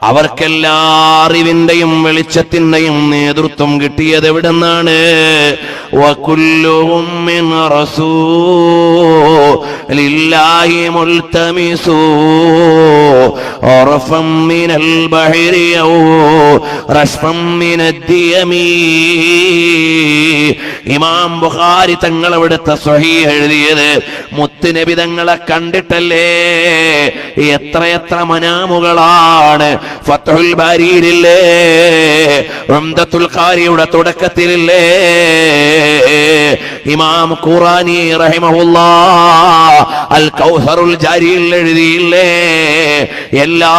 അവർക്കെല്ലാ അറിവിന്റെയും വെളിച്ചത്തിന്റെയും നേതൃത്വം കിട്ടിയത് എവിടെന്നാണ്? വകുല്ലുഹും മിൻ റസൂലില്ലാഹി മുൽതമിസൂ അർഫം മിനൽ ബഹരി ഔ റശ്ഫം മിനദ്ദിയമി. ഇമാം ബുഖാരി തങ്ങൾ അവിടുത്തെ സ്വഹീഹ് എഴുതിയത് മുത്തുനബി തങ്ങളെ കണ്ടിട്ടല്ലേ? എത്രയെത്ര മനാമുകളാണ്! ഫത്ഹുൽ ബാരിയിലില്ലേ, ഉംദത്തുൽ ഖാരിയുടെ തുടക്കത്തിലില്ലേ, ഇമാം ഖുറാനി റഹിമഹുല്ലാഹ് അൽ കൗസറുൽ ജാരിയിൽ എഴുതിയില്ലേ? എല്ലാ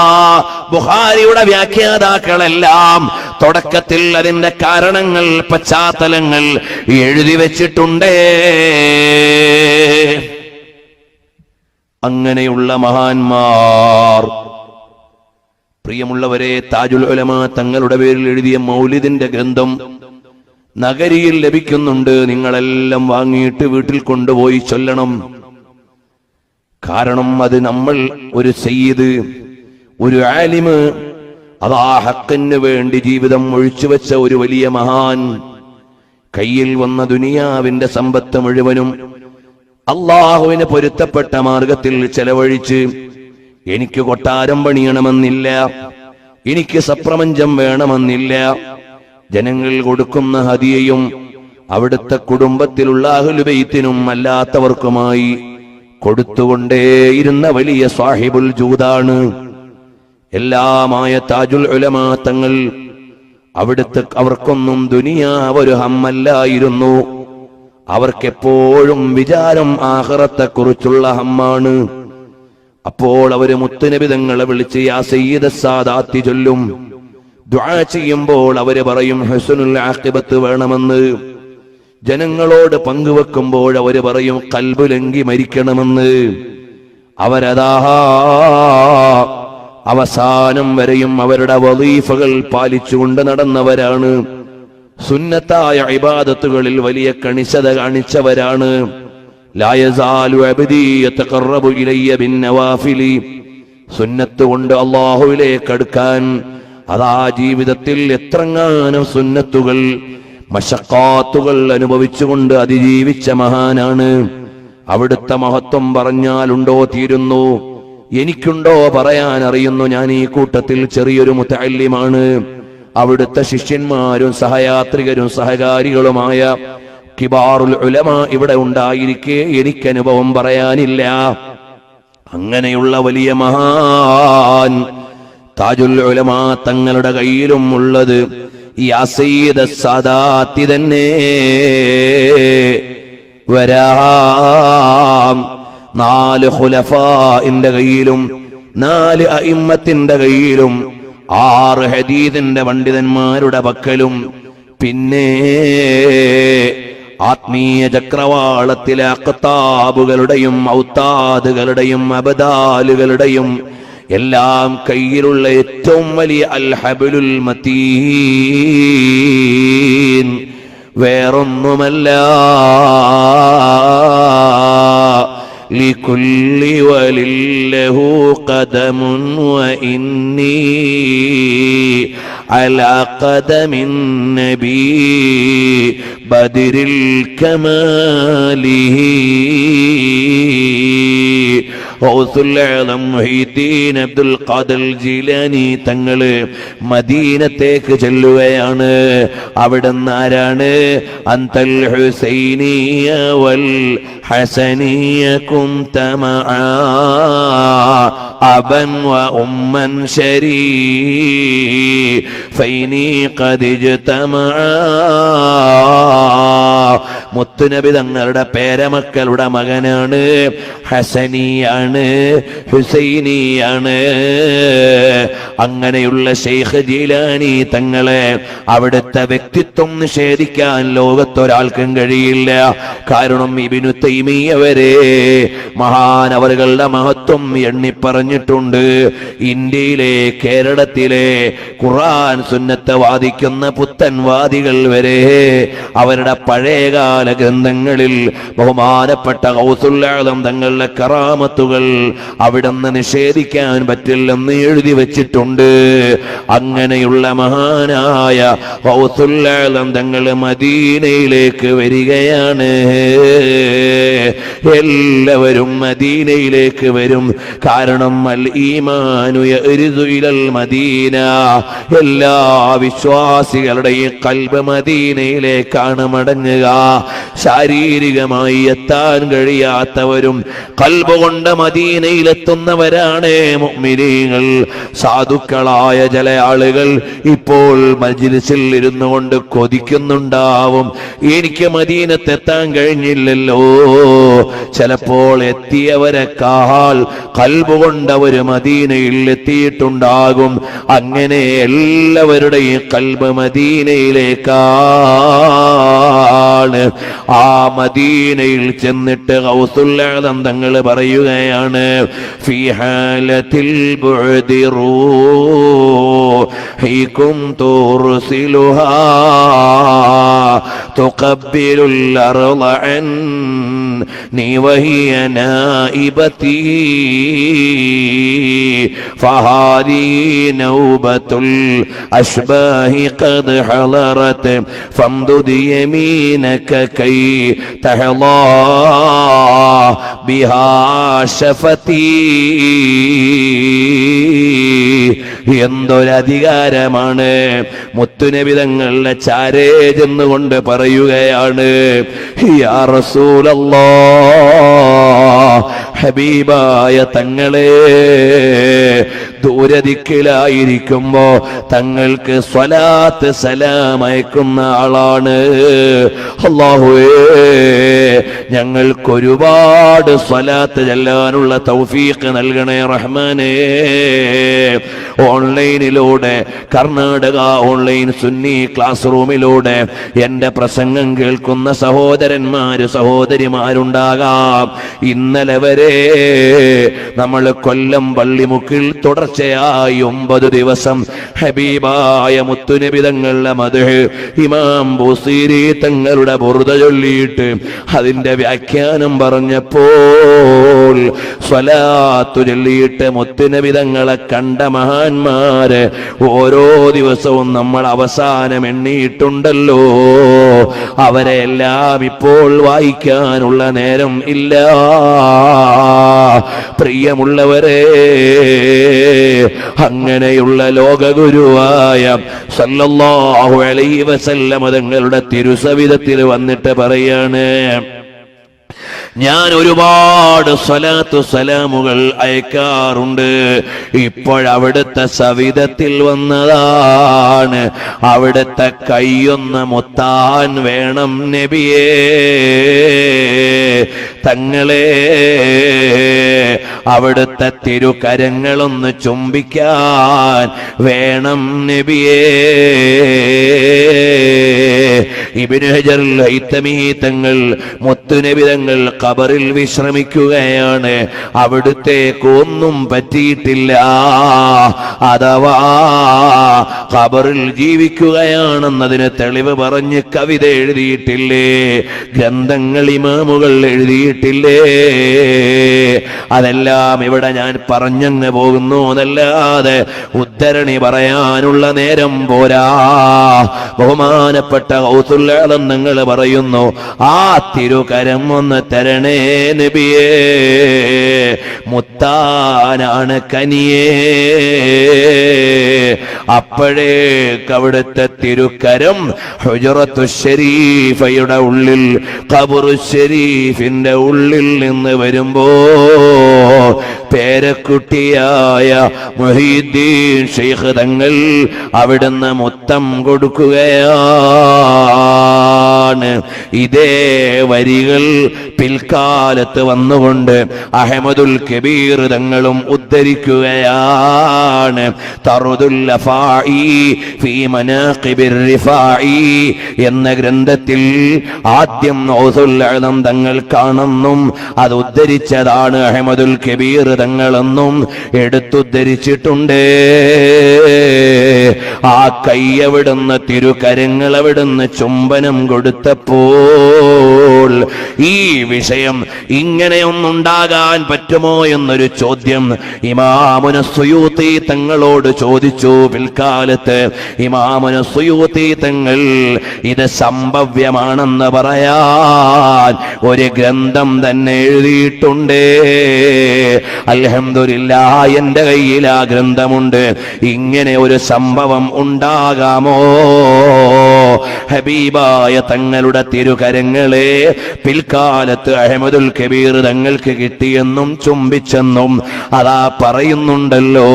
ബുഖാരിയുടെ വ്യാഖ്യാതാക്കളെല്ലാം തുടക്കത്തിൽ അതിന്റെ കാരണങ്ങൾ, പശ്ചാത്തലങ്ങൾ എഴുതി വെച്ചിട്ടുണ്ട്. അങ്ങനെയുള്ള മഹാന്മാർ, പ്രിയമുള്ളവരെ, താജുൽ ഉലമ തങ്ങളുടെ പേരിൽ എഴുതിയ മൗലിദിന്റെ ഗ്രന്ഥം നഗരിയിൽ ലഭിക്കുന്നുണ്ട്. നിങ്ങളെല്ലാം വാങ്ങിയിട്ട് വീട്ടിൽ കൊണ്ടുപോയി ചൊല്ലണം. കാരണം അത് നമ്മൾ ഒരു സയ്യിദ്, ഒരു ആലിമ്, അതാ ഹക്കിന് വേണ്ടി ജീവിതം ഒഴിച്ചുവെച്ച ഒരു വലിയ മഹാൻ കയ്യിൽ വന്ന ദുനിയാവിന്റെ സമ്പത്ത് മുഴുവനും അള്ളാഹുവിന് പൊരുത്തപ്പെട്ട മാർഗത്തിൽ ചെലവഴിച്ച്, എനിക്ക് കൊട്ടാരം പണിയണമെന്നില്ല, എനിക്ക് സപ്രപഞ്ചം വേണമെന്നില്ല, ജനങ്ങൾ കൊടുക്കുന്ന ഹദിയയും അവിടുത്തെ കുടുംബത്തിലുള്ള അഹ്ലു ബൈത്തിനും അല്ലാത്തവർക്കുമായി കൊടുത്തുകൊണ്ടേയിരുന്ന വലിയ സാഹിബുൽ ജൂദാണ് എല്ലാമായ താജുൽ ഉലമ തങ്ങൾ. അവിടുത്തെ അവർക്കൊന്നും ദുനിയാവ് ഒരു ഹമ്മല്ലായിരുന്നു. അവർക്കെപ്പോഴും വിചാരം ആഖിറത്തെക്കുറിച്ചുള്ള ഹമ്മാണ്. അപ്പോൾ അവര് മുത്തുനബി തങ്ങളെ വിളിച്ച് യാ സയ്യിദ സാദാത്തി ചൊല്ലും. ദുആ ചെയ്യുമ്പോൾ അവര് പറയും ഹുസ്നുൽ ആഖിബത്ത് വേണമെന്ന്. ജനങ്ങളോട് പങ്കുവെക്കുമ്പോൾ അവര് പറയും ഖൽബ് ലംഘി മരിക്കണമെന്ന്. അവരതാ അവസാനം വരെയും അവരുടെ വളീഫകൾ പാലിച്ചുകൊണ്ട് നടന്നവരാണ്. സുന്നത്തായ ഇബാദത്തുകളിൽ വലിയ കണിശത കാണിച്ചവരാണ്. ലാ യസാലു അബ്ദി യതഖറബു ഇലയ്യ ബിന്നവാഫിലി. സുന്നത്ത് കൊണ്ട് അല്ലാഹുവിലേക്ക് അടുക്കാൻ അതാ ജീവിതത്തിൽ എത്രങ്ങാനും സുന്നത്തുകൾ, മശഖാത്തുകൾ അനുഭവിച്ചുകൊണ്ട് അതിജീവിച്ച മഹാനാണ്. അവിടുത്തെ മഹത്വം പറഞ്ഞാലുണ്ടോ തീരുന്നു? എനിക്കുണ്ടോ പറയാൻ അറിയുന്നു? ഞാൻ ഈ കൂട്ടത്തിൽ ചെറിയൊരു മുതഅല്ലിമാണ്. അവിടുത്തെ ശിഷ്യന്മാരും സഹയാത്രികരും സഹകാരികളുമായ കിബാറുൽ ഉലമ ഇവിടെ ഉണ്ടായിരിക്കെ എനിക്ക് അനുഭവം പറയാനില്ല. അങ്ങനെയുള്ള വലിയ മഹാൻ താജുൽ ഉലമ തങ്ങളുടെ കയ്യിലും ഉള്ളത് യാ സയ്യിദ സാദാത്തി തന്നെ. വരാം 4 ഖുലഫാഇന്റെ കയ്യിലും 4 അഇമ്മത്തിന്റെ കയ്യിലും 6 ഹദീസിന്റെ പണ്ഡിതന്മാരുടെ പക്കലും പിന്നെ ആത്മീയ ചക്രവാളത്തിലെ അഖ്താബുകളുടെയും ഔതാദുകളുടെയും അബദാലുകളുടെയും എല്ലാം കയ്യിലുള്ള ഏറ്റവും വലിയ അൽ ഹബ്ലുൽ മതീൻ വേറൊന്നുമല്ല. لكل ولله قدم وإني على قدم النبي بدر الكمال. ഗൗസുൽ ആലം മുഹീദ്ദീൻ അബ്ദുൽ ഖാദിർ ജീലാനി തങ്ങള് മദീനത്തേക്ക് ചെല്ലുകയാണ്. അവിടുന്ന് ആരാണ്? അന്തൽ ഹുസൈനിയ വൽ ഹസനിയ കുന്ത മഅ അബൻ വ ഉമ്മൻ ശരീഫൈനി ഖദ് ഇജ്തമഅ. മുത്തുനബി തങ്ങളുടെ പേരമക്കളുടെ മകനാണ്, ഹസനിയാണ്, ഹുസൈനിയാണ്. അങ്ങനെയുള്ള ശൈഖ് ജീലാനി തങ്ങളെ അവിടുത്തെ വ്യക്തിത്വം നിഷേധിക്കാൻ ലോകത്തൊരാൾക്കും കഴിയില്ല. കാരണം ഇബ്നു തൈമിയ്യ വരെ മഹാനവറുകളുടെ മഹത്വം എണ്ണിപ്പറഞ്ഞിട്ടുണ്ട്. ഇന്ത്യയിലെ, കേരളത്തിലെ ഖുർആൻ സുന്നത്ത് വാദിക്കുന്ന പുത്തൻവാദികൾ വരെ അവരുടെ പഴയകാല ഗ്രന്ഥങ്ങളിൽ ബഹുമാനപ്പെട്ട ഗൗസുൽ ആലം തങ്ങളുടെ കറാമത്തുകൾ അവിടുന്ന് നിഷേധിക്കാൻ പറ്റില്ലെന്ന് എഴുതി വെച്ചിട്ടുണ്ട്. എഴുതിയിട്ടുണ്ട്. അങ്ങനെയുള്ള മഹാനായ ഗൗസുൽ ആലം തങ്ങൾ മദീനയിലേക്ക് വരികയാണ്. എല്ലാവരും മദീനയിലേക്ക് വരും. കാരണം അൽ ഈമാനു യഅ്രിദു ഇലൽ മദീന, എല്ലാ വിശ്വാസികളുടെയും ഖൽബ് മദീനയിലേക്കാണ് മടങ്ങുക. ശാരീരികമായി എത്താൻ കഴിയാത്തവരും ഖൽബ് കൊണ്ട് മദീനയിലെത്തുന്നവരാണ് മുഅ്മിനീങ്ങൾ. സാധുക്കളായ ചില ആളുകൾ ഇപ്പോൾ മജ്ലിസിൽ ഇരുന്നു കൊണ്ട് കൊതിക്കുന്നുണ്ടാവും, എനിക്ക് മദീനത്തെത്താൻ കഴിഞ്ഞില്ലല്ലോ. ചിലപ്പോൾ എത്തിയവരെക്കാൾ ഖൽബ് കൊണ്ടവര് മദീനയിൽ എത്തിയിട്ടുണ്ടാകും. അങ്ങനെ എല്ലാവരുടെയും ഖൽബ് മദീനയിലേക്കാണ്. ആ മദീനയിൽ ചെന്നിട്ട് ഗൗസുൽ ആലം തങ്ങൾ പറയുകയാണ്, ഫീ ഹാലത്തിൽ ബുഅദി റൂഹികും തുർസിലുഹാ തുഖബ്ബിലുൽ അർള അന്നി വഹിയ നായിബതി ഫഹാദി നൗബത്തുൽ അശ്ബാഹി ഖദ് ഹളറത് ഫംദുദ് യമീനക കൈ തഹളാ ബിഹാ ശഫതി. എന്തൊരധികാരമാണ്! മുത്തുനബി തങ്ങളുടെ ചാരേ ചെന്നുകൊണ്ട് പറയുകയാണ്, യാ റസൂലല്ലാഹ്, ഹബീബായ തങ്ങളെ, ദൂരദിക്കിലായിരിക്കുമ്പോ തങ്ങൾക്ക് സ്വലാത്ത് സലാം അയക്കുന്ന ആളാണ്. അല്ലാഹുവേ, ഞങ്ങൾക്കൊരുപാട് സ്വലാത്ത് ചെല്ലാനുള്ള തൗഫീഖ് നൽകണേ റഹ്മാനേ. ഓൺലൈനിലൂടെ, കർണാടക ഓൺലൈൻ സുന്നി ക്ലാസ് റൂമിലൂടെ എൻ്റെ പ്രസംഗം കേൾക്കുന്ന സഹോദരന്മാര് സഹോദരിമാരുണ്ടാകാം. ഇന്നലെ വരെ നമ്മൾ കൊല്ലം പള്ളിമുക്കിൽ തുടർച്ചയായി 9 ദിവസം ഹബീബായ മുത്തുനബി തങ്ങളുടെ മദ്ഹ്, ഇമാം ബുസീരി തങ്ങളുടെ ബുർദ ചൊല്ലിയിട്ട് അതിന്റെ വ്യാഖ്യാനം പറഞ്ഞപ്പോൾ സ്വലാത്തു ചൊല്ലിയിട്ട് മുത്തുനബി തങ്ങളെ കണ്ട മഹാന്മാര് ഓരോ ദിവസവും നമ്മൾ അവസാനം എണ്ണിയിട്ടുണ്ടല്ലോ. അവരെ എല്ലാം ഇപ്പോൾ വായിക്കാനുള്ള നേരം ഇല്ല. പ്രിയമുള്ളവരെ, അങ്ങനെയുള്ള ലോകഗുരുവായ സല്ലല്ലാഹു അലൈഹി വസല്ലം തങ്ങളുടെ തിരുസവിധത്തിൽ വന്നിട്ട് പറയാണ്, ഞാൻ ഒരുപാട് സ്വലാത്തു സലാമുകൾ അയക്കാറുണ്ട്. ഇപ്പോഴവിടുത്തെ സവിധത്തിൽ വന്നതാണ്, അവിടുത്തെ കൈയൊന്ന് മുത്താൻ വേണം നബിയേ. തങ്ങളെ, അവിടുത്തെ തിരുകരങ്ങളൊന്ന് ചുംബിക്കാൻ വേണം നബിയേ. ഇബ്നു ഹജറുൽ ഹൈതമി തങ്ങൾ മുത്തുനബി തങ്ങൾ ഖബറിൽ വിശ്രമിക്കുകയാണ്. അവിടുത്തേക്ക് ഒന്നും പറ്റിയിട്ടില്ല. അഥവാ ഖബറിൽ ജീവിക്കുകയാണെന്നതിന് തെളിവ് പറഞ്ഞ് കവിത എഴുതിയിട്ടില്ലേ, ഗ്രന്ഥങ്ങൾ ഇമാമുകൾ എഴുതിയിട്ടില്ലേ? അതെല്ലാം ഇവിടെ ഞാൻ പറഞ്ഞങ്ങ് പോകുന്നു എന്നല്ലാതെ ഉദ്ധരണി പറയാനുള്ള നേരം പോരാ. ബഹുമാനപ്പെട്ട ഗൗസുൽ ആലം നിങ്ങൾ പറയുന്നു, ആ തിരുകരം ഒന്ന് തരണേ നബിയേ, മുത്താനാണ് കനിയേ. അപ്പോഴേക്ക് അവിടുത്തെ തിരുക്കരം ഹുജറത്തു ശരീഫയുടെ ഉള്ളിൽ, ഖബറു ശരീഫിന്റെ ഉള്ളിൽ നിന്ന് വരുമ്പോ പേരക്കുട്ടിയായ മുഹീദ്ദീൻ ശൈഖ് തങ്ങൾ അവിടുന്ന് മുത്തം കൊടുക്കുകയാണ്. ഇതേ വരികൾ പിൽക്കാലത്ത് വന്നുകൊണ്ട് അഹ്മദുൽ കബീർ തങ്ങളും ഉദ്ധരിക്കുകയാണ്. തറുദുൽ അഫാഇ ഫീ മനാഖിബിർ റിഫാഇ എന്ന ഗ്രന്ഥത്തിൽ ആദ്യം ഗൗസുൽ ആലം തങ്ങൾ കാണുന്നും അത് ഉദ്ധരിച്ചതാണ് അഹ്മദുൽ കബീർ തങ്ങളെന്നും എടുത്തുദ്ധരിച്ചിട്ടുണ്ട്. ആ കൈയവിടുന്ന് തിരുകരങ്ങളവിടുന്ന് ചുംബനം കൊടുത്തപ്പോൾ ഈ വിഷയം ഇങ്ങനെയൊന്നുണ്ടാകാൻ പറ്റുമോ എന്നൊരു ചോദ്യം ഇമാമുന സുയൂത്തി തങ്ങളോട് ചോദിച്ചു. പിൽക്കാലത്ത് ഇമാമുന സുയൂത്തി തങ്ങൾ ഇത് സംഭവ്യമാണെന്ന് പറയാൻ ഒരു ഗ്രന്ഥം തന്നെ എഴുതിയിട്ടുണ്ട്. അൽഹംദുലില്ലാഹ്, എന്റെ കയ്യിൽ ആ ഗ്രന്ഥമുണ്ട്. ഇങ്ങനെ ഒരു സംഭവം ഉണ്ടാകാമോ? ഹബീബായ തങ്ങളുടെ തിരുകരങ്ങളെ പിൽക്കാലത്ത് അഹ്മദുൽ കബീർ തങ്ങൾക്ക് കിട്ടിയെന്നും ചുംബിച്ചെന്നും അതാ പറയുന്നുണ്ടല്ലോ.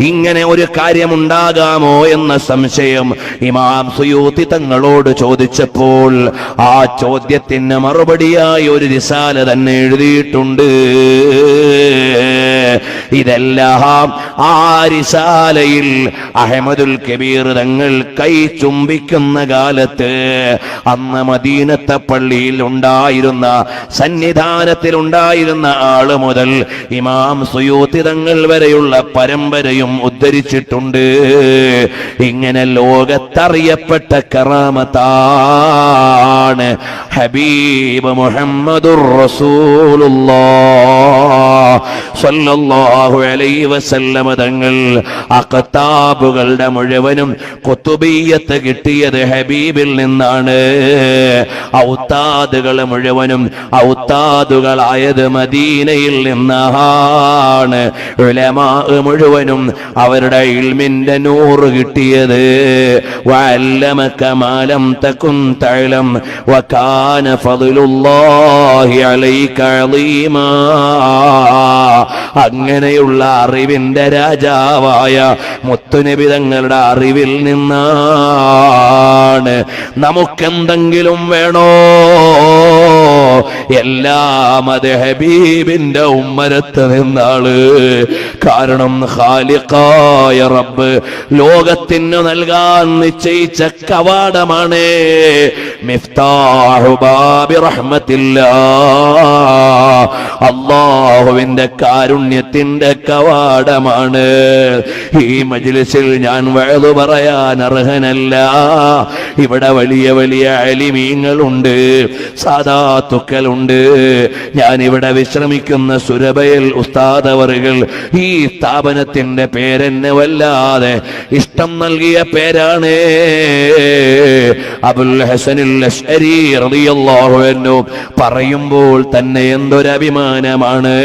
ഇങ്ങനെ ഒരു കാര്യമുണ്ടാകാമോ എന്ന സംശയം ഇമാം സുയൂത്തി തങ്ങളോട് ചോദിച്ചപ്പോൾ ആ ചോദ്യത്തിന് മറുപടിയായി ഒരു റിസാല തന്നെ എഴുതിയിട്ടുണ്ട്. ഇതെല്ലാം ആ റിസാലയിൽ അഹ്മദുൽ കബീർ തങ്ങൾ കൈ ചുംബിക്കുന്ന കാലത്ത് അന്ന് മദീനത്തെ പള്ളിയിൽ ഉണ്ടായിരുന്ന സന്നിധാനത്തിൽ ഉണ്ടായിരുന്ന ആള് മുതൽ ഇമാം സുയൂത്തി തങ്ങൾ വരെയുള്ള പരമ്പരയും ഉദ്ധരിച്ചിട്ടുണ്ട്. ഇങ്ങനെ ലോകത്തറിയപ്പെട്ട കറാമത്താണ് ഹബീബ് മുഹമ്മദുർ റസൂലുള്ളാഹ് സ്വല്ലല്ലാഹു അലൈഹി വസല്ലമ തങ്ങൾ അഖ്താബുകളുടെ മുഴുവനും ഖുതുബിയ്യത്ത് കിട്ടിയത് ഹബീബിൽ നിന്നാണ്. ഔത്താദുകൾ മുഴുവനും ഔത്താദുകളായത് മദീനയിൽ നിന്നാണ്. ഉലമാ മുഴുവനും അവരുടെ ഇൽമിന്റെ നൂറ് കിട്ടിയത് വഅല്ലമക മാ ലം തകുൻ തഅലം വകാന ഫദ്ലുല്ലാഹി അലൈക അളീമാ. അങ്ങനെയുള്ള അറിവിന്റെ രാജാവായ മുത്തുനബി തങ്ങളുടെ അറിവിൽ നിന്നാണ്. നമുക്കെന്തെങ്കിലും വേണോ? എല്ലാം അത് ഹബീബിന്റെ ഉമ്മരത്ത് നിന്നാണ്. കാരണം ഖാലിഖായ റബ്ബ് ലോകത്തിന് നൽകാൻ നിശ്ചയിച്ച കവാടമാണ്. മിഫ്താഹു ബാബി റഹ്മത്തില്ലാഹ്, അല്ലാഹുവിന്റെ കാരുണ്യത്തിന്റെ കവാടമാണ്. ഈ മജ്ലിസിൽ ഞാൻ വഅദ് പറയാൻ അർഹനല്ല. ഇവിടെ വലിയ വലിയ അലിമീങ്ങളുണ്ട്, സാദാത്തുക്കളുണ്ട്. ഞാൻ ഇവിടെ വിശ്രമിക്കുന്ന സുരബയിൽ ഉസ്താദ് അവറുകൾ ഈ സ്ഥാപനത്തിന്റെ പേരെന്നെ വല്ലാതെ ഇഷ്ടം നൽകിയ പേരാണ്. അബുൽ ഹസനിൽ അശ്അരി റളിയല്ലാഹു അൻഹു പറയുമ്പോൾ തന്നെ എന്തൊരു അഭിമാനമാണ്.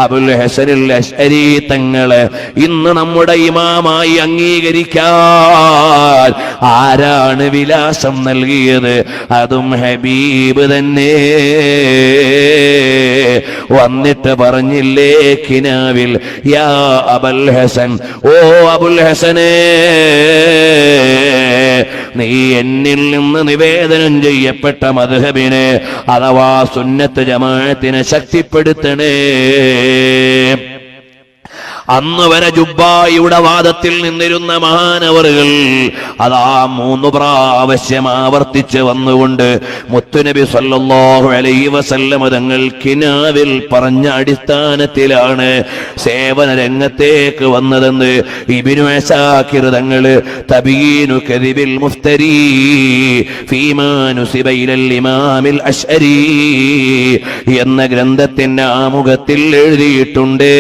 അബുൽ ഹസനിൽ അശ്അരി തങ്ങളെ ഇന്ന് നമ്മുടെ ഇമാമായി അംഗീകരിക്കാൻ ആരാണ് വിലാസം നൽകിയത്? അതും ഹബീബ് തന്നെ. വന്നിട്ട് പറഞ്ഞില്ലേ കിനാവിൽ, യാ അബുൽ ഹസൻ, ഓ അബുൽ ഹസനേ, നീ എന്നിൽ നിന്ന് നിവേദനം ചെയ്യപ്പെട്ട മദ്ഹബിനെ അഥവാ സുന്നത്ത് ജമാഅത്തിനെ ശക്തിപ്പെടുത്തണേ. അന്ന് വരെ ജുബ്ബായിയുടെ വാദത്തിൽ നിന്നിരുന്ന മഹാനവറുകൾ അതാ 3 പ്രാവശ്യം ആവർത്തിച്ച് വന്നുകൊണ്ട് മുത്തുനബി സല്ലല്ലാഹു അലൈഹി വസല്ലം തങ്ങൾ കിനാവിൽ പറഞ്ഞ അടിസ്ഥാനത്തിലാണ് സേവന രംഗത്തേക്ക് വന്നതെന്ന് ഇബ്നു അസാകിർ തങ്ങൾ തബീനു കദിബിൽ മുഫ്തരി ഫീമാ നുസിബ ഇലൽ ഇമാമിൽ അശ്അരി എന്ന ഗ്രന്ഥത്തിന്റെ ആമുഖത്തിൽ എഴുതിയിട്ടുണ്ട്.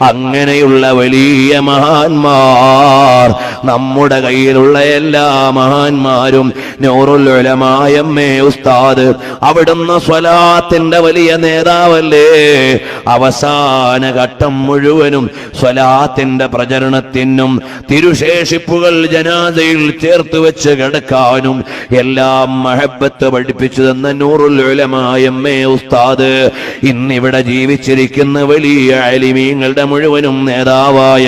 അങ്ങനെയുള്ള വലിയ മഹാന്മാർ നമ്മുടെ കയ്യിലുള്ള എല്ലാ മഹാന്മാരും നൂറുൽ ഉലമായ ഉസ്താദ് അവിടുന്ന് സ്വലാത്തിന്റെ വലിയ നേതാവല്ലേ. അവസാന ഘട്ടം മുഴുവനും സ്വലാത്തിന്റെ പ്രചരണത്തിനും തിരുശേഷിപ്പുകൾ ജനാസയിൽ ചേർത്ത് വെച്ച് കിടക്കാനും എല്ലാം മഹബത്ത് പഠിപ്പിച്ചു തന്ന നൂറുൽ ഉലമായ ഉസ്താദ് ഇന്നിവിടെ ജീവിച്ചിരിക്കുന്ന വലിയ അലിമീങ്ങളുടെ മുഴുവനും നേതാവായ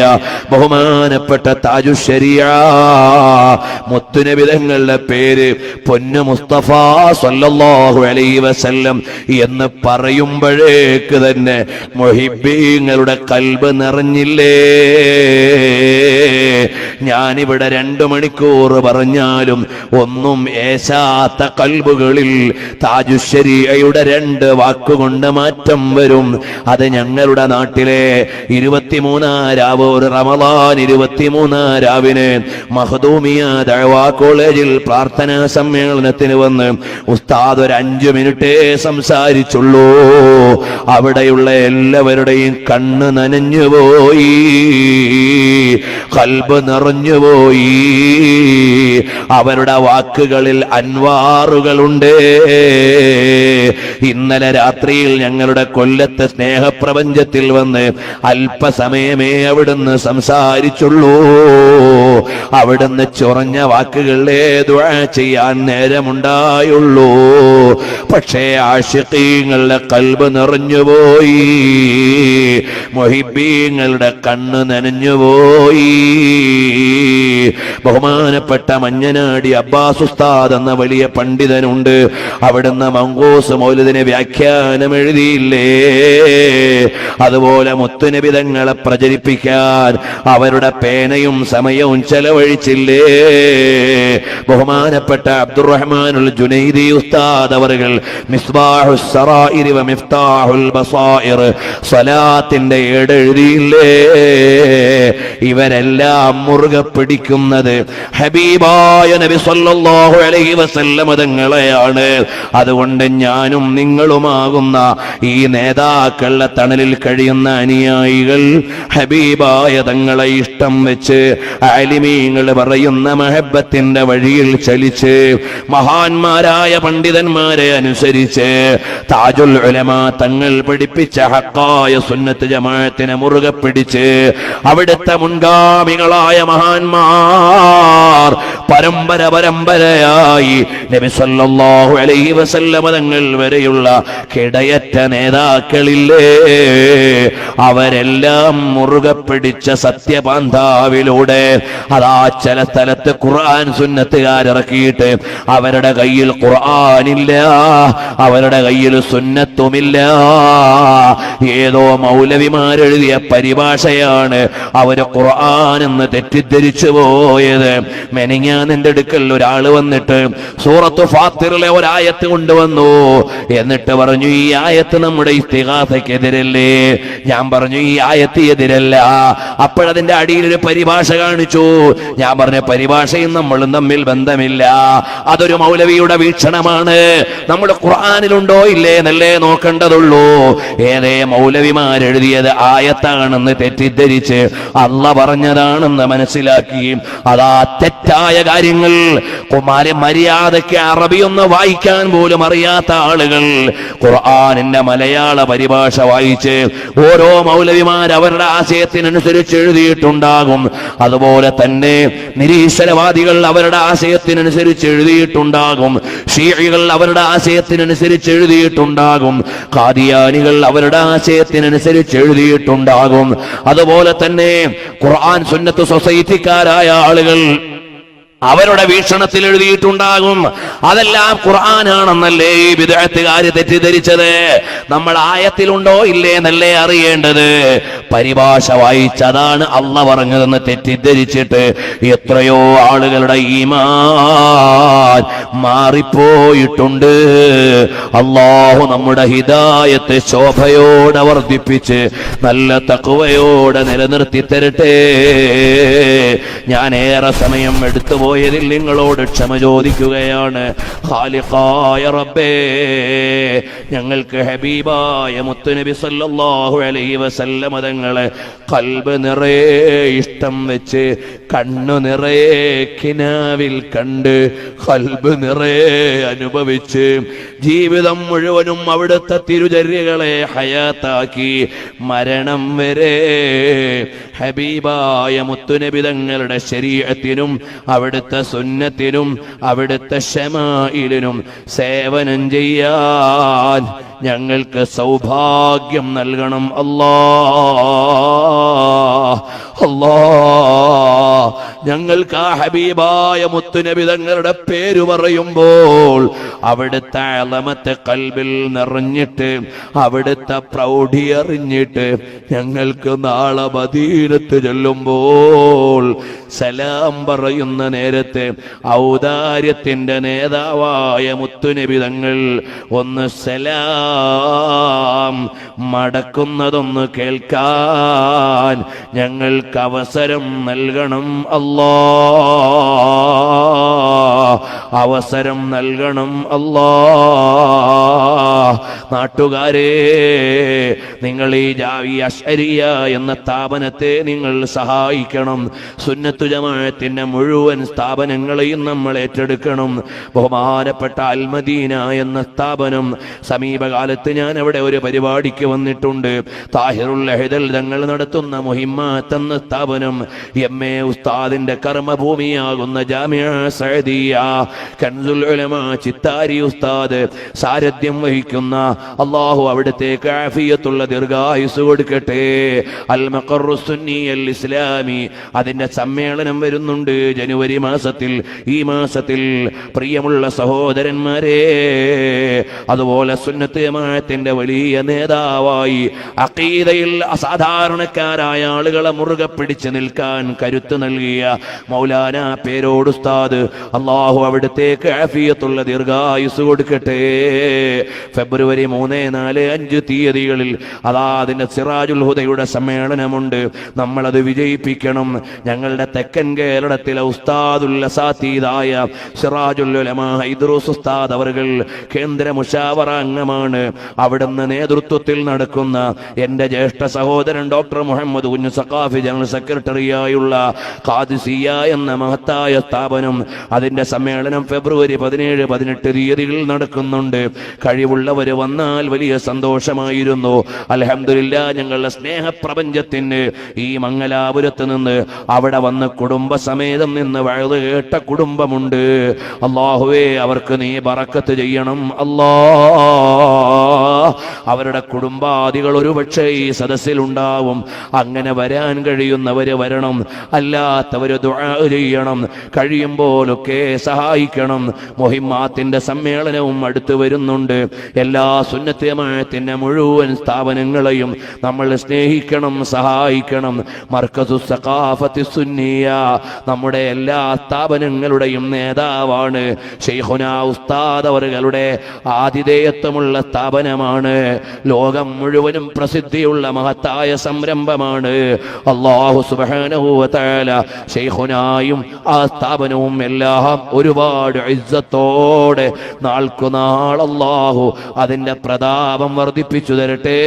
ബഹുമാനപ്പെട്ട താജുശ് ശരീഅ മുത്തുനബി തങ്ങളുടെ പേര് പൊന്നു മുസ്തഫ സല്ലല്ലാഹു അലൈഹി വസല്ലം എന്ന് പറയുമ്പോഴേക്ക് തന്നെ മുഹിബ്ബീങ്ങളുടെ കൽബ് നിറഞ്ഞില്ലേ? ഞാനിവിടെ 2 മണിക്കൂർ പറഞ്ഞാലും ഒന്നും ഏശാത്ത കൽബുകളിൽ താജുശ്ശരീഅയുടെ 2 വാക്കുകൊണ്ട് മാറ്റം വരും. അത് ഞങ്ങളുടെ നാട്ടിലെ 23-ാം രാവ്, ഒരു റമളാൻ 23-ാം രാവിന് മഖ്ദൂമിയ ദഅവാ കോളേജിൽ പ്രാർത്ഥനാ സമ്മേളനത്തിന് വന്ന് ഉസ്താദ് ഒരു 5 മിനിറ്റേ സംസാരിച്ചുള്ളൂ. അവിടെയുള്ള എല്ലാവരുടെയും കണ്ണ് നനഞ്ഞുപോയി, ഖൽബ് നിറഞ്ഞുപോയി. അവരുടെ വാക്കുകളിൽ അൻവാറുകളുണ്ട്. ഇന്നലെ രാത്രിയിൽ ഞങ്ങളുടെ കൊല്ലത്തെ സ്നേഹപ്രപഞ്ചത്തിൽ വന്ന് അല്പസമയമേ അവിടുന്ന് സംസാരിച്ചുള്ളൂ. അവിടുന്ന് ചൊറഞ്ഞ വാക്കുകളെ ദുആ ചെയ്യാൻ നേരമുണ്ടായുള്ളൂ. പക്ഷേ ആശിഖീങ്ങളുടെ ഖൽബ് നിറഞ്ഞുപോയി, മുഹിബ്ബീങ്ങളുടെ കണ്ണ് നനഞ്ഞുപോയി. ബഹുമാനപ്പെട്ട മഞ്ഞനാടി അബ്ബാസ് ഉസ്താദ് എന്ന വലിയ പണ്ഡിതനുണ്ട്. അവിടുന്ന് മങ്കൂസ് മൗലിദിനെ വ്യാഖ്യാനം എഴുതിയില്ലേ? അതുപോലെ മുത്തുനബി തങ്ങളെ പ്രചരിപ്പിക്കാൻ അവരുടെ പേനയും സമയവും ചെലവഴിച്ചില്ലേ? ബഹുമാനപ്പെട്ട അബ്ദുറഹ്മാനുൽ ജുനൈദി ഉസ്താദ് അവர்கள் മിസ്ബാഹുസ് സറായിർ വ മിഫ്താഹുൽ ബസായിർ സ്വലാത്തിന്റെ ഏട് എഴുതിയില്ലേ? ഇവരെല്ലാം മുറുകെ പിടിക്കുന്നത് ഹബീബായ നബി സല്ലല്ലാഹു അലൈഹി വസല്ലം തങ്ങളെയാണ്. അതുകൊണ്ട് ഞാനും നിങ്ങളുമാകുന്ന ഈ നേതാക്കളുടെ തണലിൽ കഴിയുന്ന അനുയായികൾ ഹബീബായ തങ്ങളെ ഇഷ്ടം വെച്ച് ആലിമീങ്ങൾ പറയുന്ന മഹബത്തിന്റെ വഴിയിൽ ചലിച്ച് മഹാന്മാരായ പണ്ഡിതന്മാരെ അനുസരിച്ച് താജുൽ ഉലമ തങ്ങൾ പഠിപ്പിച്ച ഹക്കായ സുന്നത്ത് ജമാഅത്തിനെ മുറുകെ പിടിച്ച് അവിടുത്തെ മുൻഗാമികളായ മഹാന്മാർ പരമ്പരയായി നബി സല്ലല്ലാഹു അലൈഹി വസല്ലം തങ്ങൾ വരെയുള്ള കിടയറ്റ നേതാക്കളില്ലേ, അവരെല്ലാം മുറുകെ പിടിച്ച സത്യപാന്താവിലൂടെ അതാ ചില സ്ഥലത്ത് ഖുർആൻ സുന്നത്തുകാരിറക്കിയിട്ട് അവരുടെ കയ്യിൽ ഖുർആനില്ല, അവരുടെ കയ്യിൽ സുന്നത്തുമില്ല. ഏതോ മൗലവിമാരെഴുതിയ പരിഭാഷയാണ് അവര് ഖുർആൻ എന്ന് തെറ്റിദ്ധരിച്ചു പോയത്. മെനിങ്ങാനിന്റെ അടുക്കൽ ഒരാള് വന്നിട്ട് സൂറത്ത് ഫാത്തിറിലെ ഒരായത്ത് കൊണ്ടുവന്നു. എന്നിട്ട് പറഞ്ഞു, ഈ ആയത്ത് നമ്മുടെ ഇസ്തിഗാസയ്ക്കെതിരല്ലേ? ഞാൻ പറഞ്ഞു, ഈ ആയത്ത് എതിരല്ല. അപ്പോഴതിന്റെ അടിയിൽ ഒരു പരിഭാഷ കാണിച്ചു. ഞാൻ പറഞ്ഞ പരിഭാഷയും നമ്മളും തമ്മിൽ ബന്ധമില്ല, അതൊരു മൗലവിയുടെ വീക്ഷണമാണ്. നമ്മൾ ഖുർആനിലുണ്ടോ ഇല്ലേ എന്നല്ലേ നോക്കേണ്ടതുള്ളൂ. ഏതേ മൗലവിമാരെഴുതിയത് ആയത്താണെന്ന് തെറ്റിദ്ധരിച്ച് അല്ല പറഞ്ഞതാണെന്ന് മനസ്സിലാക്കി അതാ തെറ്റായ കാര്യങ്ങൾ മര്യാദയ്ക്ക് അറബിയൊന്ന് വായിക്കാൻ പോലും അറിയാത്ത ആളുകൾ ഖുർആനിന്റെ മലയാള പരിഭാഷ വായിച്ച് ഓരോ മൗലവിമാർ അവരുടെ ആശയത്തിനനുസരിച്ച് എഴുതിയിട്ടുണ്ടാകും. അതുപോലെ തന്നെ നിരീശ്വരവാദികൾ അവരുടെ ആശയത്തിനനുസരിച്ച് എഴുതിയിട്ടുണ്ടാകും, ഷീഇകൾ അവരുടെ ആശയത്തിനനുസരിച്ച് എഴുതിയിട്ടുണ്ടാകും, ഖാദിയാനികൾ അവരുടെ ആശയത്തിനനുസരിച്ച് എഴുതിയിട്ടുണ്ടാകും. അതുപോലെ തന്നെ ഖുർആൻ സുന്നത്ത് സൊസൈറ്റിക്കാരായ ആളുകൾ അവരുടെ വീക്ഷണത്തിൽ എഴുതിയിട്ടുണ്ടാകും. അതെല്ലാം ഖുർആനാണെന്നല്ലേ ഈ ബിദ്അത്തുകാര് തെറ്റിദ്ധരിച്ചത്? നമ്മൾ ആയത്തിലുണ്ടോ ഇല്ലേ എന്നല്ലേ അറിയേണ്ടത്. പരിഭാഷ വായിച്ചതാണ് അല്ല പറഞ്ഞതെന്ന് തെറ്റിദ്ധരിച്ചിട്ട് എത്രയോ ആളുകളുടെ ഈമാൻ മാറിപ്പോയിട്ടുണ്ട്. അല്ലാഹു നമ്മുടെ ഹിദായത്ത് ശോഭയോടെ വർദ്ധിപ്പിച്ച് നല്ല തഖ്വയോടെ നിലനിർത്തി തരട്ടെ. ഞാൻ ഏറെ സമയം എടുത്തു പോയതിൽ നിങ്ങളോട് ക്ഷമ ചോദിക്കുകയാണ്. ഖാലിഖായ റബ്ബേ, ഞങ്ങൾക്ക് ഹബീബായ മുത്തുനബി സല്ലല്ലാഹു അലൈഹി വസല്ലം തങ്ങളെ ഖൽബ് നിറയെ ഇഷ്ടം വെച്ച് കണ്ണു നിറയെ കിനാവിൽ കണ്ട് ഖൽബ് നിറയെ അനുഭവിച്ച് ജീവിതം മുഴുവനും അവിടുത്തെ തിരുചര്യകളെ ഹയാത്താക്കി മരണം വരെ ഹബീബായ മുത്തുനബി തങ്ങളുടെ ശരീഅത്തിനും അവിടുത്തെ സുന്നത്തിനും അവിടുത്തെ ശമാഇലിനും സേവനം ചെയ്യാൻ ഞങ്ങൾക്ക് സൗഭാഗ്യം നൽകണം അല്ലാഹ്. ഞങ്ങൾക്ക് ആ ഹബീബായ മുത്തുനബി തങ്ങളുടെ പേര് പറയുമ്പോൾ അവിടുത്തെ അളമത്തെ കൽബിൽ നിറഞ്ഞിട്ട് അവിടുത്തെ പ്രൗഢി അറിഞ്ഞിട്ട് ഞങ്ങൾക്ക് നാളെ മദീനത്ത് ചെല്ലുമ്പോൾ സലാം പറയുന്ന നേരത്തെ ഔദാര്യത്തിന്റെ നേതാവായ മുത്തുനബി തങ്ങൾ ഒന്ന് സലാം മടക്കുന്നതൊന്ന് കേൾക്കാൻ ഞങ്ങൾക്ക് അവസരം നൽകണം അല്ലാ, അവസരം നൽകണം അല്ലാ. നാട്ടുകാരെ, നിങ്ങൾ ഈ ജാവി അശ്അരിയ എന്ന സ്ഥാപനത്തെ നിങ്ങൾ സഹായിക്കണം. സുന്നത്തു ജമാഅത്തിന്റെ മുഴുവൻ സ്ഥാപനങ്ങളെയും നമ്മൾ ഏറ്റെടുക്കണം. ബഹുമാനപ്പെട്ട അൽമദീന എന്ന സ്ഥാപനം സമീപകാലത്ത് ഞാൻ അവിടെ ഒരു പരിപാടിക്ക് വന്നിട്ടുണ്ട്. താഹിറുൽ അഹ്ദൽ തങ്ങൾ നടത്തുന്ന മുഹിമ്മാത്ത് എന്ന സ്ഥാപനം എം.എ. ഉസ്താദിന്റെ കർമ്മഭൂമിയാകുന്ന ജാമിഅ സഅദിയ കൻസുൽ ഉലമ ചിത്താരി ഉസ്താദ് സാരഥ്യം വഹിക്കുന്ന അല്ലാഹു അവിടത്തേക്ക് ആഫിയത്തുള്ള ദീർഘായുസ് കൊടുക്കട്ടെ. അൽ മഖറു സുന്നി അൽ ഇസ്ലാമി അതിന്റെ സമ്മേളനം വരുന്നുണ്ട് ജനുവരി മാസത്തിൽ. ഈ മാസത്തിൽ പ്രിയമുള്ള സഹോദരന്മാരെ, അതുപോലെ സുന്നത്ത് ജമാഅത്തിന്റെ വലിയ നേതാവായി അഖീദയിൽ അസാധാരണക്കാരായ ആളുകളെ മുറുകെ പിടിച്ചു നിൽക്കാൻ കരുത്ത് നൽകിയ മൗലാന പേരോട് ഉസ്താദ് അല്ലാഹു അവിടത്തേക്ക് ആഫിയത്തുള്ള ദീർഘായുസ് കൊടുക്കട്ടെ. ഫെബ്രുവരി 3, 4, 5 തീയതികളിൽ അതിന്റെ സിറാജുൽ ഹുദയുടെ സമ്മേളനമുണ്ട്. നമ്മളത് വിജയിപ്പിക്കണം. ഞങ്ങളുടെ തെക്കൻ കേരളത്തിലെ ഉസ്താദുൽ അസാതീദായ സിറാജുൽ ഉലമ ഇദ്രീസ് ഉസ്താദ് അവർകൾ കേന്ദ്ര മുശാവറ അംഗമാണ്. അവിടുന്ന് നേതൃത്വത്തിൽ നടക്കുന്ന എൻ്റെ ജ്യേഷ്ഠ സഹോദരൻ ഡോക്ടർ മുഹമ്മദ് കുഞ്ഞു സഖാഫി ജനറൽ സെക്രട്ടറിയായുള്ള ഖാദിസിയ എന്ന മഹത്തായ സ്ഥാപനം അതിന്റെ സമ്മേളനം ഫെബ്രുവരി 17, 18 തീയതികളിൽ നടക്കുന്നുണ്ട്. കഴിവുള്ളവർ വന്നാൽ വലിയ സന്തോഷമായിരുന്നു. അൽഹംദുലില്ലാഹ്, ഞങ്ങളുടെ സ്നേഹപ്രപഞ്ചത്തിന് ഈ മംഗലാപുരത്ത് നിന്ന് അവിടെ വന്ന് കുടുംബസമേതം നിന്ന് വഴുത് കേട്ട കുടുംബമുണ്ട്. അല്ലാഹുവേ, അവർക്ക് നീ ബറക്കത്ത് ചെയ്യണം അല്ലാ. അവരുടെ കുടുംബാദികൾ ഒരുപക്ഷെ ഈ സദസ്സിലുണ്ടാവും. അങ്ങനെ വരാൻ കഴിയുന്നവര് വരണം, അല്ലാത്തവര് ദുആ ചെയ്യണം. കഴിയുമ്പോഴൊക്കെ സഹായിക്കണം. മുഹിമ്മാത്തിന്റെ സമ്മേളനവും അടുത്ത് വരുന്നുണ്ട്. എല്ലാ സുന്നത്ത് ജമാഅത്തിന്റെ മുഴുവൻ സ്ഥാപനങ്ങളെയും നമ്മൾ സ്നേഹിക്കണം, സഹായിക്കണം. മർക്കസു സഖാഫത്തി സുന്നിയ നമ്മുടെ എല്ലാ സ്ഥാപനങ്ങളുടെയും നേതാവാണ്. ശൈഖുനാ ഉസ്താദ് അവരുടെ ആതിഥേയത്വമുള്ള സ്ഥാപനമാണ്. ലോകം മുഴുവനും പ്രസിദ്ധിയുള്ള മഹത്തായ സംരംഭമാണ്. അല്ലാഹു സുബ്ഹാനഹു വ തആല ശൈഖുനായും ആ സ്ഥാപനവും എല്ലാം ഒരുപാട് ഇസ്സത്തോടെ നാൾക്കുനാൾ അല്ലാഹു അതിന്റെ പ്രതാപം വർദ്ധിപ്പിച്ചു തരട്ടെ.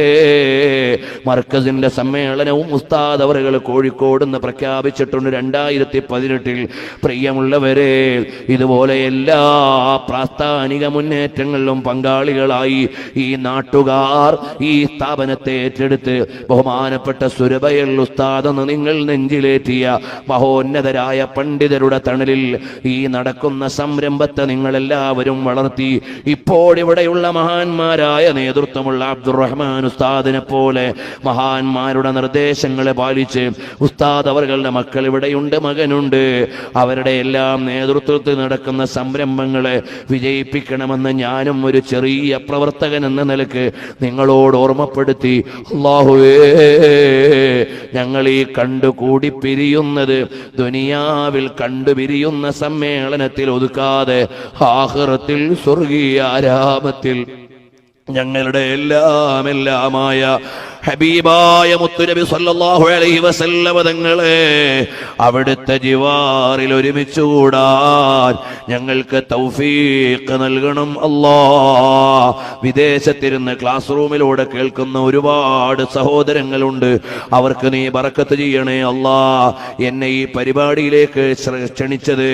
മർക്കസിന്റെ സമ്മേളനവും ഉസ്താദ് അവറുകൾ കോഴിക്കോട് നിന്ന് പ്രഖ്യാപിച്ചിട്ടുണ്ട് 2018. പ്രിയമുള്ളവരെ, ഇതുപോലെ എല്ലാ പ്രാസ്ഥാനിക മുന്നേറ്റങ്ങളിലും പങ്കാളികളായി ഈ നാട്ടുകാർ ഈ സ്ഥാപനത്തെ ഏറ്റെടുത്ത് ബഹുമാനപ്പെട്ട സുരബയൽ ഉസ്താദ് എന്ന് നിങ്ങൾ നെഞ്ചിലേറ്റിയ മഹോന്നതരായ പണ്ഡിതരുടെ തണലിൽ ഈ നടക്കുന്ന സംരംഭത്തെ നിങ്ങളെല്ലാവരും വളർത്തി ഇപ്പോൾ ഇവിടെയുള്ള മഹാന്മാരായ നേതൃത്വമുള്ള അബ്ദുറഹ്മാൻ ഉസ്താദിനെ പോലെ മഹാന്മാരുടെ നിർദ്ദേശങ്ങളെ പാലിച്ച് ഉസ്താദ് അവരുടെ മക്കൾ ഇവിടെയുണ്ട്, മകനുണ്ട്, അവരുടെ എല്ലാം നേതൃത്വത്തിൽ നടക്കുന്ന സംരംഭങ്ങളെ വിജയിപ്പിക്കണമെന്ന് ഞാനും ഒരു ചെറിയ പ്രവർത്തകൻ എന്ന നിലക്ക് നിങ്ങളോട് ഓർമ്മപ്പെടുത്തി. അല്ലാഹുവേ, ഞങ്ങൾ ഈ കണ്ടുകൂടി പിരിയുന്നത് ദുനിയാവിൽ കണ്ടുപിരിയുന്ന സമ്മേളനത്തിൽ ഒതുക്കാതെ ആഖിറത്തിൽ സ്വർഗീയ ആരാമത്തിൽ ഞങ്ങളുടെ എല്ലാമായ ഹബീബായ മുത്തുനബി സല്ലല്ലാഹു അലൈഹി വസല്ലമ തങ്ങളെ അവിടുത്തെ ജിവാറിൽ ഒരുമിച്ച് കൂടാൻ ഞങ്ങൾക്ക് തൗഫീഖ് നൽകണം അല്ലാഹ്. വിദേശത്തിരുന്ന് ക്ലാസ് റൂമിലൂടെ കേൾക്കുന്ന ഒരുപാട് സഹോദരങ്ങളുണ്ട്. അവർക്ക് നീ ബറക്കത്ത് ചെയ്യണേ അല്ലാഹ്. എന്നെ ഈ പരിപാടിയിലേക്ക് ക്ഷണിച്ചത്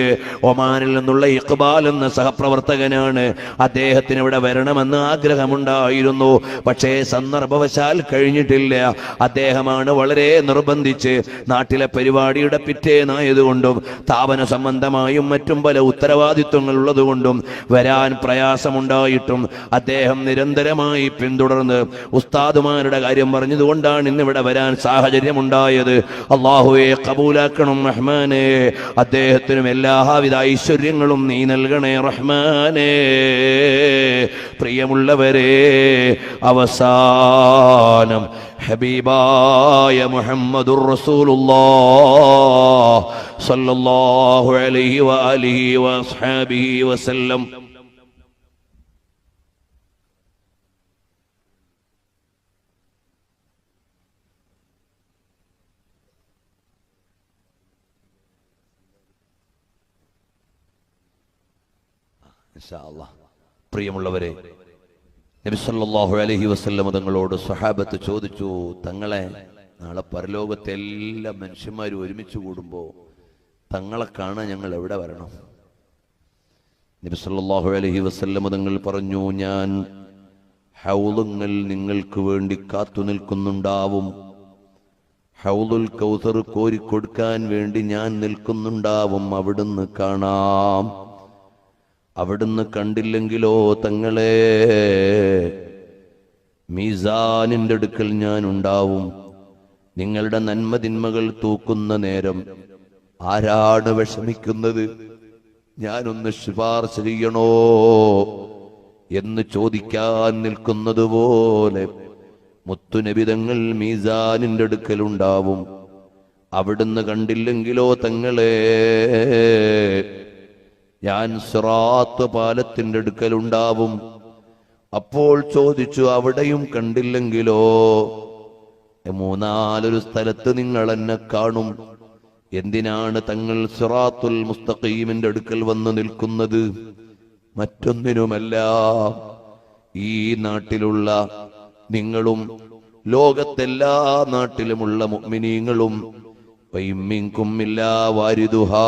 ഒമാനിൽ നിന്നുള്ള ഇഖ്ബാൽ എന്ന സഹപ്രവർത്തകനാണ്. അദ്ദേഹത്തിന് ഇവിടെ വരണമെന്ന് ആഗ്രഹമുണ്ടായിരുന്നു. പക്ഷേ സന്ദർഭവശാൽ കഴിഞ്ഞു കഴിഞ്ഞിട്ടില്ല. അദ്ദേഹമാണ് വളരെ നിർബന്ധിച്ച് നാട്ടിലെ പരിപാടിയുടെ പിറ്റേന്നായതുകൊണ്ടും സ്ഥാപന സംബന്ധമായും മറ്റും പല ഉത്തരവാദിത്വങ്ങൾ ഉള്ളതുകൊണ്ടും വരാൻ പ്രയാസമുണ്ടായിട്ടും അദ്ദേഹം നിരന്തരമായി പിന്തുടർന്ന് ഉസ്താദുമാരുടെ കാര്യം പറഞ്ഞതുകൊണ്ടാണ് ഇന്നിവിടെ വരാൻ സാഹചര്യമുണ്ടായത്. അള്ളാഹുവെ കബൂലാക്കണം റഹ്മാനെ. അദ്ദേഹത്തിനും എല്ലാവിധ ഐശ്വര്യങ്ങളും നീ നൽകണേ റഹ്മാനെ. പ്രിയമുള്ളവരെ, അവസാനം ഹബീബായ മുഹമ്മദുർ റസൂലുള്ളാഹ് സ്വല്ലല്ലാഹു അലൈഹി വആലിഹി വഅസ്ഹാബിഹി വസല്ലം ഇൻഷാ അല്ലാഹ്. പ്രിയമുള്ളവരെ, നബി സല്ലല്ലാഹു അലൈഹി വസല്ലം തങ്ങളോട് സ്വഹാബത്ത് ചോദിച്ചു, തങ്ങളെ നാളെ പരലോകത്തെ എല്ലാ മനുഷ്യന്മാരും ഒരുമിച്ച് കൂടുമ്പോൾ തങ്ങളെ കാണാൻ ഞങ്ങൾ എവിടെ വരണം? നബി സല്ലല്ലാഹു അലൈഹി വസല്ലം തങ്ങൾ പറഞ്ഞു, ഞാൻ ഹൗളുങ്ങൾ നിങ്ങൾക്ക് വേണ്ടി കാത്തു നിൽക്കുന്നുണ്ടാവും. ഹൗലുൽ കൗസർ കോരിക്കൊടുക്കാൻ വേണ്ടി ഞാൻ നിൽക്കുന്നുണ്ടാവും. അവിടുന്ന് കാണാം. അവിടുന്ന് കണ്ടില്ലെങ്കിലോ തങ്ങളെ മീസാനിന്റെ അടുക്കൽ ഞാൻ ഉണ്ടാവും. നിങ്ങളുടെ നന്മതിന്മകൾ തൂക്കുന്ന നേരം ആരാണ് വിഷമിക്കുന്നത്? ഞാനൊന്ന് ശുപാർശ ചെയ്യണോ എന്ന് ചോദിക്കാൻ നിൽക്കുന്നത് പോലെ മുത്തുനബിതങ്ങൾ മീസാനിന്റെ അടുക്കൽ ഉണ്ടാവും. അവിടുന്ന് കണ്ടില്ലെങ്കിലോ തങ്ങളെ ഞാൻ സിറാത്ത് പാലത്തിന്റെ അടുക്കലുണ്ടാവും. അപ്പോൾ ചോദിച്ചു, അവിടെയും കണ്ടില്ലെങ്കിലോ? മൂന്നാലൊരു സ്ഥലത്ത് നിങ്ങൾ എന്നെ കാണും. എന്തിനാണ് തങ്ങൾ സിറാത്തുൽ മുസ്തഖീമിന്റെ അടുക്കൽ വന്ന് നിൽക്കുന്നത്? മറ്റൊന്നിനുമല്ല, ഈ നാട്ടിലുള്ള നിങ്ങളും ലോകത്തെല്ലാ നാട്ടിലുമുള്ള മുഅ്മിനീങ്ങളും വൈമിൻകും ഇല്ലാ വാരിദുഹാ